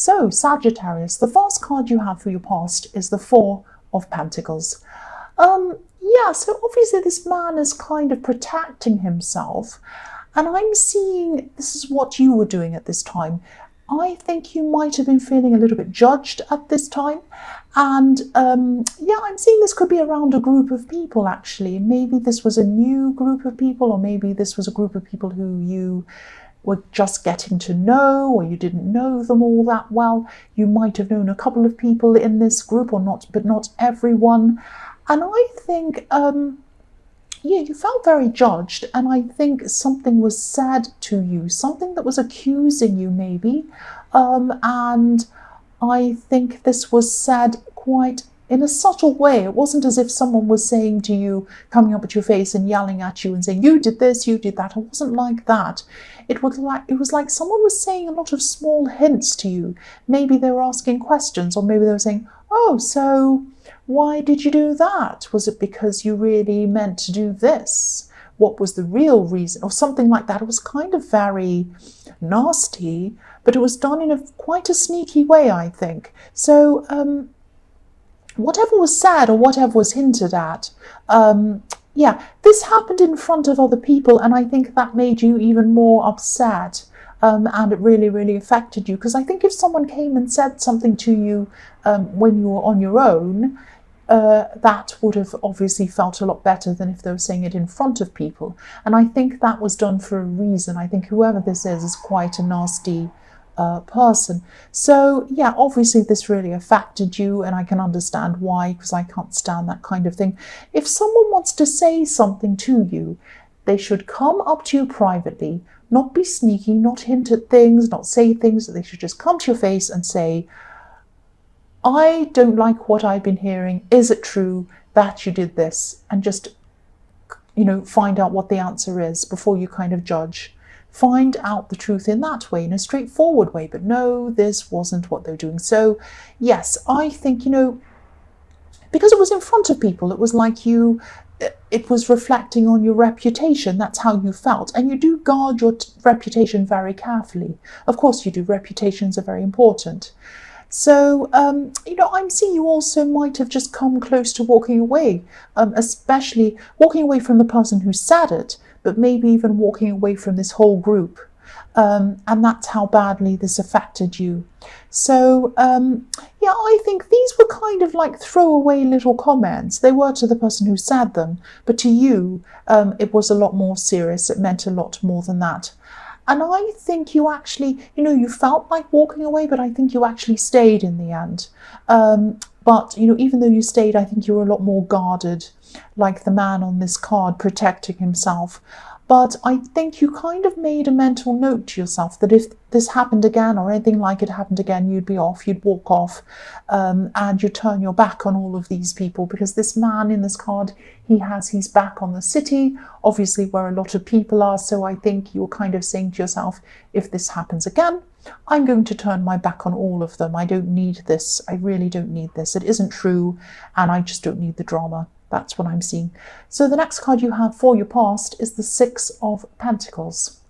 So, Sagittarius, the first card you have for your past is the Four of Pentacles. Yeah, so obviously this man is kind of protecting himself, and I'm seeing this is what you were doing at this time. I think you might have been feeling a little bit judged at this time. And yeah, I'm seeing this could be around a group of people, actually. Maybe this was a new group of people, or maybe this was a group of people who you were just getting to know, or you didn't know them all that well. You might have known a couple of people in this group, or not, but not everyone. And I think yeah, you felt very judged, and I think something was said to you, something that was accusing you maybe, and I think this was said quite in a subtle way. It wasn't as if someone was saying to you, coming up at your face and yelling at you and saying, you did this, you did that. It wasn't like that. It was like someone was saying a lot of small hints to you. Maybe they were asking questions, or maybe they were saying, oh, so why did you do that? Was it because you really meant to do this? What was the real reason? Or something like that. It was kind of very nasty, but it was done in quite a sneaky way, I think. So whatever was said or whatever was hinted at, yeah, this happened in front of other people, and I think that made you even more upset. And it really, really affected you. Because I think if someone came and said something to you when you were on your own, that would have obviously felt a lot better than if they were saying it in front of people. And I think that was done for a reason. I think whoever this is quite a nasty person. So yeah, obviously this really affected you, and I can understand why, because I can't stand that kind of thing. If someone wants to say something to you, they should come up to you privately, not be sneaky, not hint at things, not say things. They should just come to your face and say, I don't like what I've been hearing. Is it true that you did this? And just, you know, find out what the answer is before you kind of judge. Find out the truth in that way, in a straightforward way. But no, this wasn't what they're doing. So yes, I think, you know, because it was in front of people, it was like it was reflecting on your reputation. That's how you felt. And you do guard your reputation very carefully. Of course you do. Reputations are very important. So, you know, I'm seeing you also might have just come close to walking away, especially walking away from the person who said it, but maybe even walking away from this whole group. And that's how badly this affected you. So, yeah, I think these were kind of like throwaway little comments. They were to the person who said them, but to you, it was a lot more serious. It meant a lot more than that. And I think you actually, you know, you felt like walking away, but I think you actually stayed in the end. But, you know, even though you stayed, I think you were a lot more guarded, like the man on this card protecting himself. But I think you kind of made a mental note to yourself that if this happened again or anything like it happened again, you'd be off, you'd walk off, and you'd turn your back on all of these people, because this man in this card, he has his back on the city, obviously where a lot of people are. So I think you're kind of saying to yourself, if this happens again, I'm going to turn my back on all of them. I don't need this. I really don't need this. It isn't true, and I just don't need the drama. That's what I'm seeing. So the next card you have for your past is the Six of Pentacles.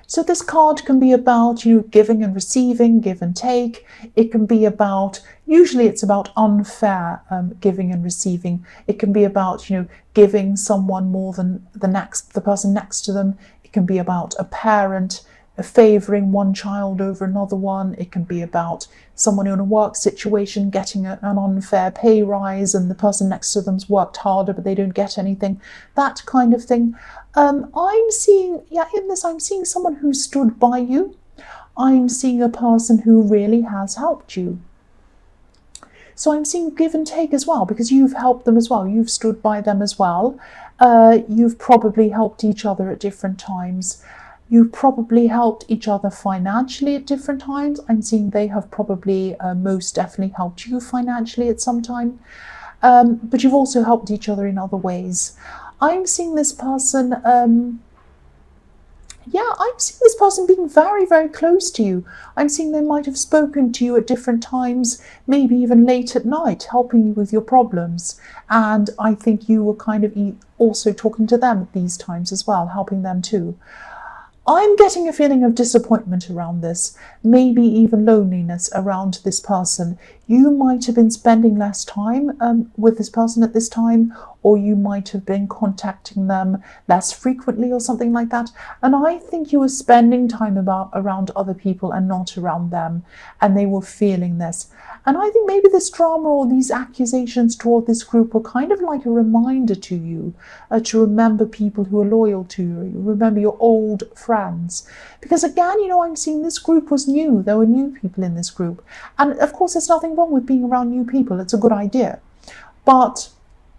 So this card can be about, you know, giving and receiving, give and take. It can be about, usually it's about unfair giving and receiving. It can be about, you know, giving someone more than the person next to them. It can be about a parent favouring one child over another one. It can be about someone in a work situation getting an unfair pay rise, and the person next to them's worked harder but they don't get anything. That kind of thing. I'm seeing, yeah, in this I'm seeing someone who stood by you. I'm seeing a person who really has helped you. So I'm seeing give and take as well, because you've helped them as well. You've stood by them as well. You've probably helped each other at different times. You've probably helped each other financially at different times. I'm seeing they have probably most definitely helped you financially at some time. But you've also helped each other in other ways. I'm seeing this person, yeah, I'm seeing this person being very, very close to you. I'm seeing they might have spoken to you at different times, maybe even late at night, helping you with your problems. And I think you were kind of also talking to them at these times as well, helping them too. I'm getting a feeling of disappointment around this, maybe even loneliness around this person. You might have been spending less time with this person at this time, or you might have been contacting them less frequently or something like that. And I think you were spending time around other people and not around them, and they were feeling this. And I think maybe this drama or these accusations toward this group were kind of like a reminder to you to remember people who are loyal to you, remember your old friends. Because again, I'm seeing this group was new. There were new people in this group. And of course, there's nothing wrong with being around new people. It's a good idea. But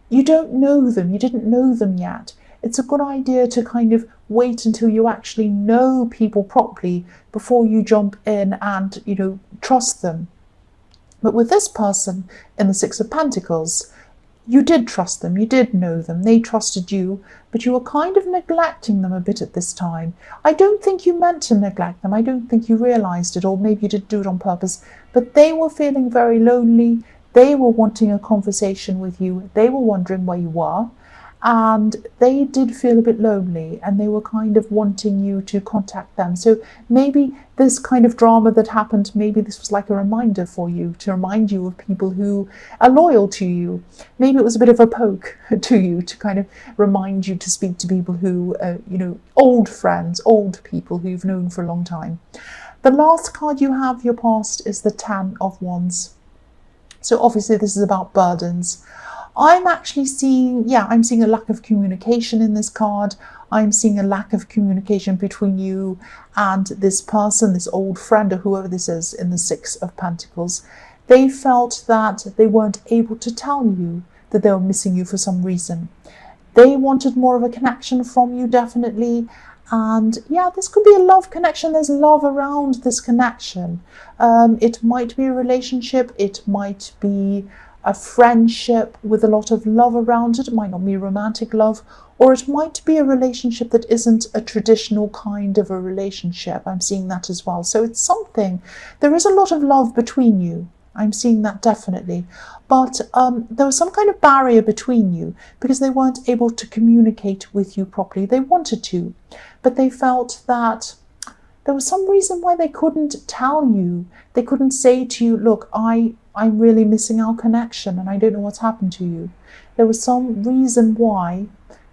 you don't know them. You didn't know them yet. It's a good idea to kind of wait until you actually know people properly before you jump in and, trust them. But with this person in the Six of Pentacles, you did trust them, you did know them, they trusted you, but you were kind of neglecting them a bit at this time. I don't think you meant to neglect them, I don't think you realised it, or maybe you didn't do it on purpose, but they were feeling very lonely, they were wanting a conversation with you, they were wondering where you were, and they did feel a bit lonely, and they were kind of wanting you to contact them. So maybe this kind of drama that happened, maybe this was like a reminder for you, to remind you of people who are loyal to you. Maybe it was a bit of a poke to you to kind of remind you to speak to people who, old friends, old people who you've known for a long time. The last card you have, your past, is the Ten of Wands. So obviously this is about burdens. I'm actually seeing, I'm seeing a lack of communication in this card. I'm seeing a lack of communication between you and this person, this old friend or whoever this is in the Six of Pentacles. They felt that they weren't able to tell you that they were missing you for some reason. They wanted more of a connection from you, definitely. And this could be a love connection. There's love around this connection. It might be a relationship. It might be a friendship with a lot of love around it. It might not be romantic love, or it might be a relationship that isn't a traditional kind of a relationship. I'm seeing that as well. So it's something, there is a lot of love between you. I'm seeing that definitely. But there was some kind of barrier between you because they weren't able to communicate with you properly. They wanted to, but they felt that there was some reason why they couldn't tell you. They couldn't say to you, look, I'm really missing our connection and I don't know what's happened to you. There was some reason why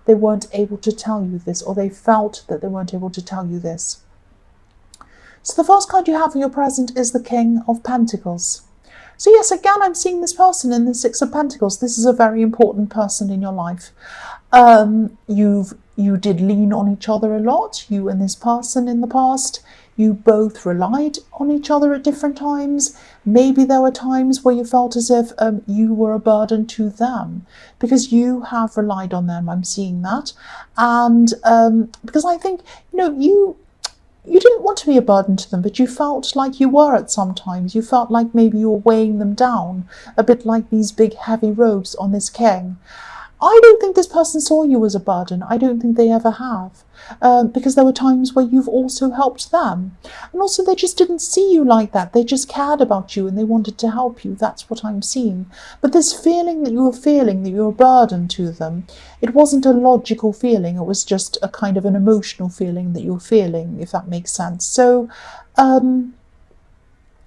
they weren't able to tell you this, or they felt that they weren't able to tell you this. So the first card you have in your present is the King of Pentacles. So yes, again, I'm seeing this person in the Six of Pentacles. This is a very important person in your life. You did lean on each other a lot, you and this person in the past. You both relied on each other at different times. Maybe there were times where you felt as if you were a burden to them because you have relied on them. I'm seeing that. And because I think, you didn't want to be a burden to them, but you felt like you were at some times. You felt like maybe you were weighing them down, a bit like these big heavy robes on this king. I don't think this person saw you as a burden. I don't think they ever have. Because there were times where you've also helped them. And also they just didn't see you like that. They just cared about you and they wanted to help you. That's what I'm seeing. But this feeling that you were feeling, that you were a burden to them, it wasn't a logical feeling. It was just a kind of an emotional feeling that you were feeling, if that makes sense. So,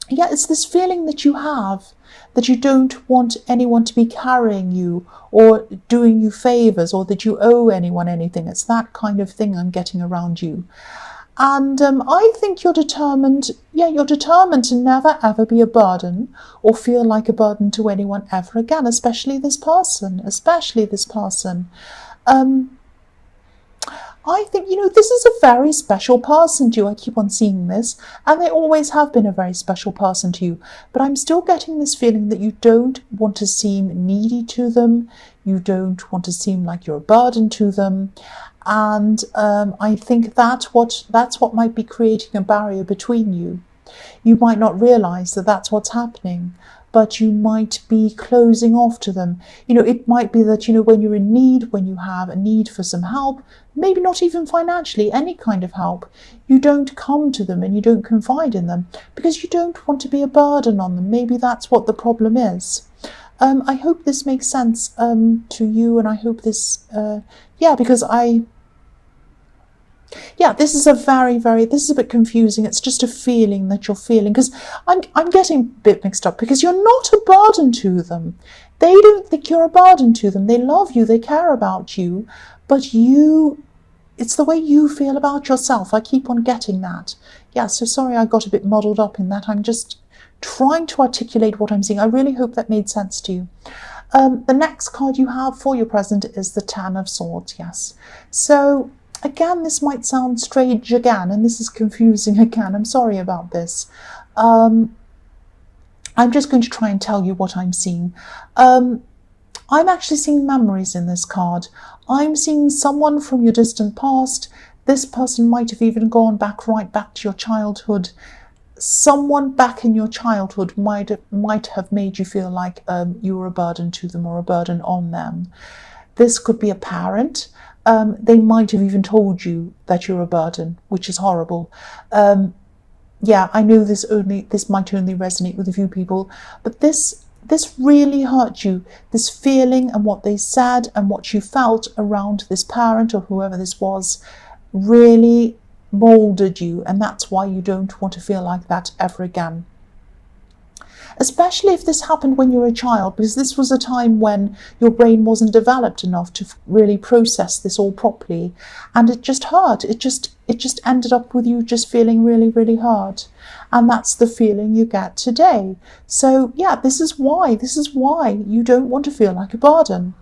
it's this feeling that you have that you don't want anyone to be carrying you or doing you favours, or that you owe anyone anything. It's that kind of thing I'm getting around you. And I think you're determined, you're determined to never ever be a burden or feel like a burden to anyone ever again, especially this person. I think, this is a very special person to you. I keep on seeing this, and they always have been a very special person to you. But I'm still getting this feeling that you don't want to seem needy to them. You don't want to seem like you're a burden to them. And I think that's what might be creating a barrier between you. You might not realise that that's what's happening, but you might be closing off to them. It might be that, when you're in need, when you have a need for some help, maybe not even financially, any kind of help, you don't come to them and you don't confide in them because you don't want to be a burden on them. Maybe that's what the problem is. I hope this makes sense to you, and I hope this, because Yeah, this is this is a bit confusing. It's just a feeling that you're feeling, because I'm getting a bit mixed up, because you're not a burden to them. They don't think you're a burden to them. They love you, they care about you, but it's the way you feel about yourself. I keep on getting that. Yeah, so sorry I got a bit muddled up in that. I'm just trying to articulate what I'm seeing. I really hope that made sense to you. The next card you have for your present is the Ten of Swords, yes. So again, this might sound strange again, and this is confusing again. I'm sorry about this. I'm just going to try and tell you what I'm seeing. I'm actually seeing memories in this card. I'm seeing someone from your distant past. This person might have even gone right back to your childhood. Someone back in your childhood might have made you feel like you were a burden to them or a burden on them. This could be a parent. They might have even told you that you're a burden, which is horrible. Yeah, I know this might only resonate with a few people, but this really hurt you. This feeling and what they said and what you felt around this parent or whoever this was really molded you, and that's why you don't want to feel like that ever again. Especially if this happened when you were a child, because this was a time when your brain wasn't developed enough to really process this all properly, and it just hurt. It just ended up with you just feeling really, really hurt, and that's the feeling you get today. So yeah, this is why you don't want to feel like a burden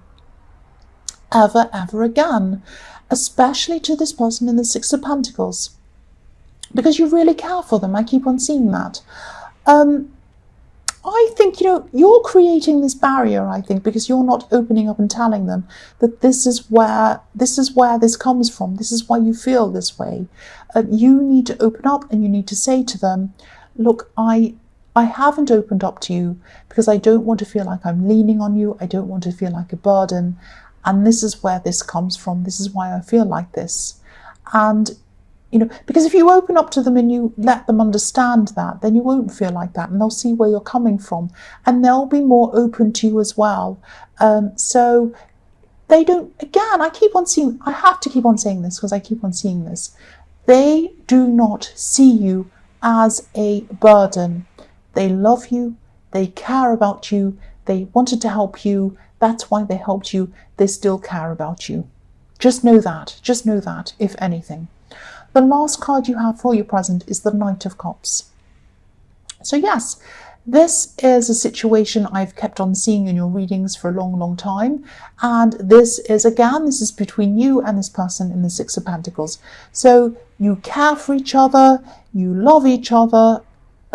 ever again, especially to this person in the Six of Pentacles, because you really care for them. I keep on seeing that. I think, you're creating this barrier, I think, because you're not opening up and telling them that this is where this comes from. This is why you feel this way. You need to open up, and you need to say to them, look, I haven't opened up to you because I don't want to feel like I'm leaning on you. I don't want to feel like a burden. And this is where this comes from. This is why I feel like this. And because if you open up to them and you let them understand that, then you won't feel like that, and they'll see where you're coming from, and they'll be more open to you as well. So they don't, again, I have to keep on saying this because I keep on seeing this. They do not see you as a burden. They love you. They care about you. They wanted to help you. That's why they helped you. They still care about you. Just know that, if anything. The last card you have for your present is the Knight of Cups. So yes, this is a situation I've kept on seeing in your readings for a long, long time. And this is between you and this person in the Six of Pentacles. So you care for each other, you love each other,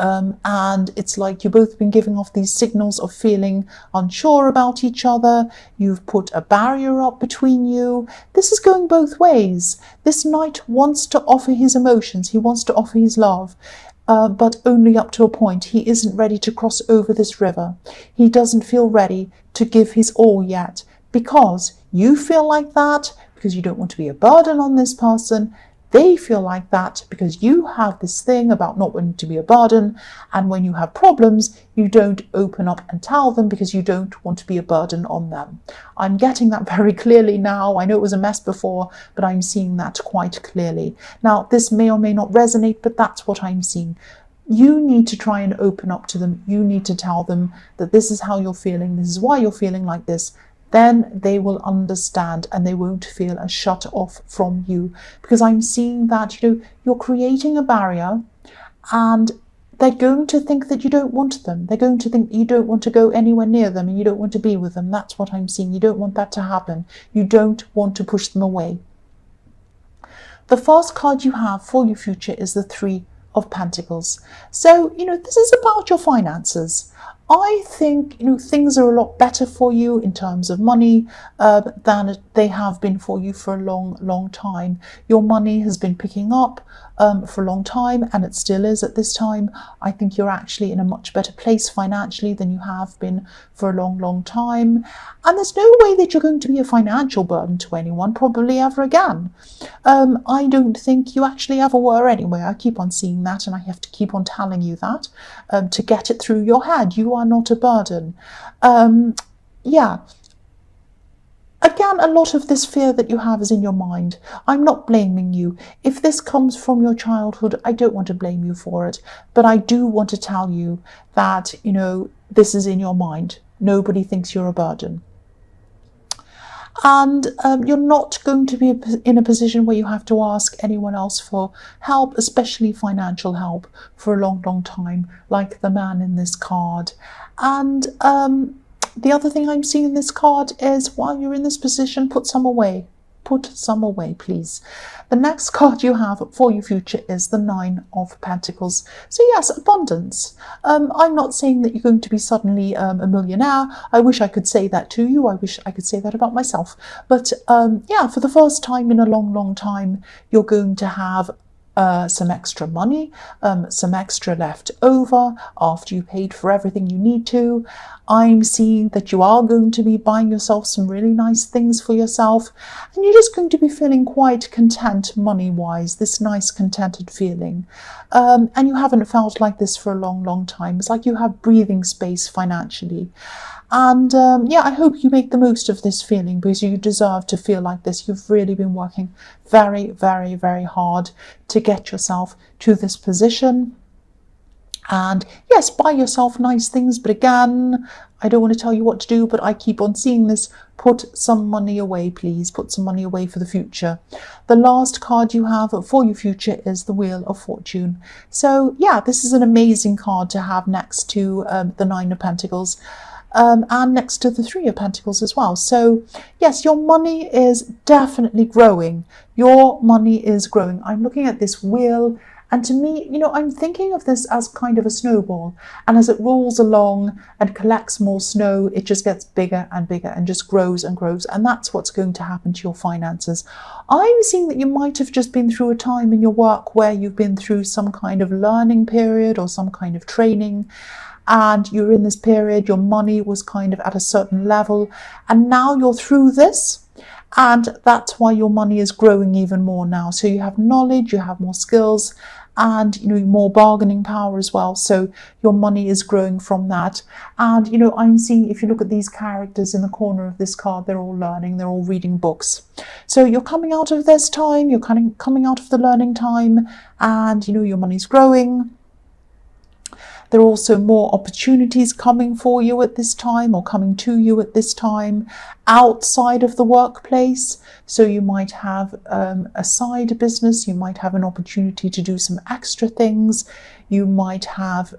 and it's like you've both been giving off these signals of feeling unsure about each other. You've put a barrier up between you. This is going both ways. This knight wants to offer his emotions. He wants to offer his love, but only up to a point. He isn't ready to cross over this river. He doesn't feel ready to give his all yet, because you feel like that, because you don't want to be a burden on this person. They feel like that because you have this thing about not wanting to be a burden, and when you have problems, you don't open up and tell them because you don't want to be a burden on them. I'm getting that very clearly now. I know it was a mess before, but I'm seeing that quite clearly. Now, this may or may not resonate, but that's what I'm seeing. You need to try and open up to them. You need to tell them that this is how you're feeling, this is why you're feeling like this. Then they will understand, and they won't feel as shut off from you, because I'm seeing that you're creating a barrier, and they're going to think that you don't want them. They're going to think you don't want to go anywhere near them and you don't want to be with them. That's what I'm seeing. You don't want that to happen. You don't want to push them away. The first card you have for your future is the Three of Pentacles. So, this is about your finances. I think, things are a lot better for you in terms of money than they have been for you for a long, long time. Your money has been picking up for a long time, and it still is at this time. I think you're actually in a much better place financially than you have been for a long, long time. And there's no way that you're going to be a financial burden to anyone, probably ever again. I don't think you actually ever were anyway. I keep on seeing that, and I have to keep on telling you that to get it through your head. You are not a burden. Yeah. again, a lot of this fear that you have is in your mind. I'm not blaming you. If this comes from your childhood, I don't want to blame you for it. But I do want to tell you that, this is in your mind. Nobody thinks you're a burden. And you're not going to be in a position where you have to ask anyone else for help, especially financial help, for a long, long time, like the man in this card. And the other thing I'm seeing in this card is, while you're in this position, put some away. Put some away, please. The next card you have for your future is the Nine of Pentacles. So yes, abundance. I'm not saying that you're going to be suddenly a millionaire. I wish I could say that to you. I wish I could say that about myself. But yeah, for the first time in a long, long time, you're going to have some extra money, some extra left over after you paid for everything you need to. I'm seeing that you are going to be buying yourself some really nice things for yourself, and you're just going to be feeling quite content money-wise, this nice contented feeling. And you haven't felt like this for a long, long time. It's like you have breathing space financially. And yeah, I hope you make the most of this feeling, because you deserve to feel like this. You've really been working very, very, very hard to get yourself to this position. And yes, buy yourself nice things. But again, I don't want to tell you what to do, but I keep on seeing this. Put some money away, please. Put some money away for the future. The last card you have for your future is the Wheel of Fortune. So yeah, this is an amazing card to have next to the Nine of Pentacles. And next to the Three of Pentacles as well. So yes, your money is definitely growing. Your money is growing. I'm looking at this wheel, and to me, I'm thinking of this as kind of a snowball. And as it rolls along and collects more snow, it just gets bigger and bigger and just grows and grows. And that's what's going to happen to your finances. I'm seeing that you might have just been through a time in your work where you've been through some kind of learning period or some kind of training. And you're in this period, your money was kind of at a certain level, and now you're through this, and that's why your money is growing even more now. So you have knowledge, you have more skills, and more bargaining power as well. So your money is growing from that. And I'm seeing, if you look at these characters in the corner of this card, they're all learning, they're all reading books. So you're coming out of this time, you're kind of coming out of the learning time, and your money's growing. There are also more opportunities coming for you at this time, or coming to you at this time outside of the workplace. So you might have a side business, you might have an opportunity to do some extra things, you might have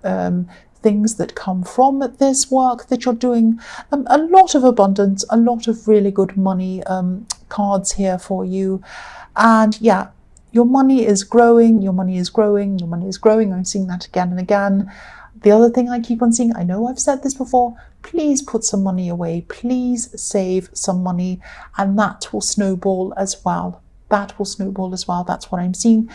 things that come from this work that you're doing. A lot of abundance, a lot of really good money cards here for you. And yeah, your money is growing, your money is growing, your money is growing. I'm seeing that again and again. The other thing I keep on seeing, I know I've said this before, please put some money away, please save some money, and that will snowball as well. That will snowball as well. That's what I'm seeing.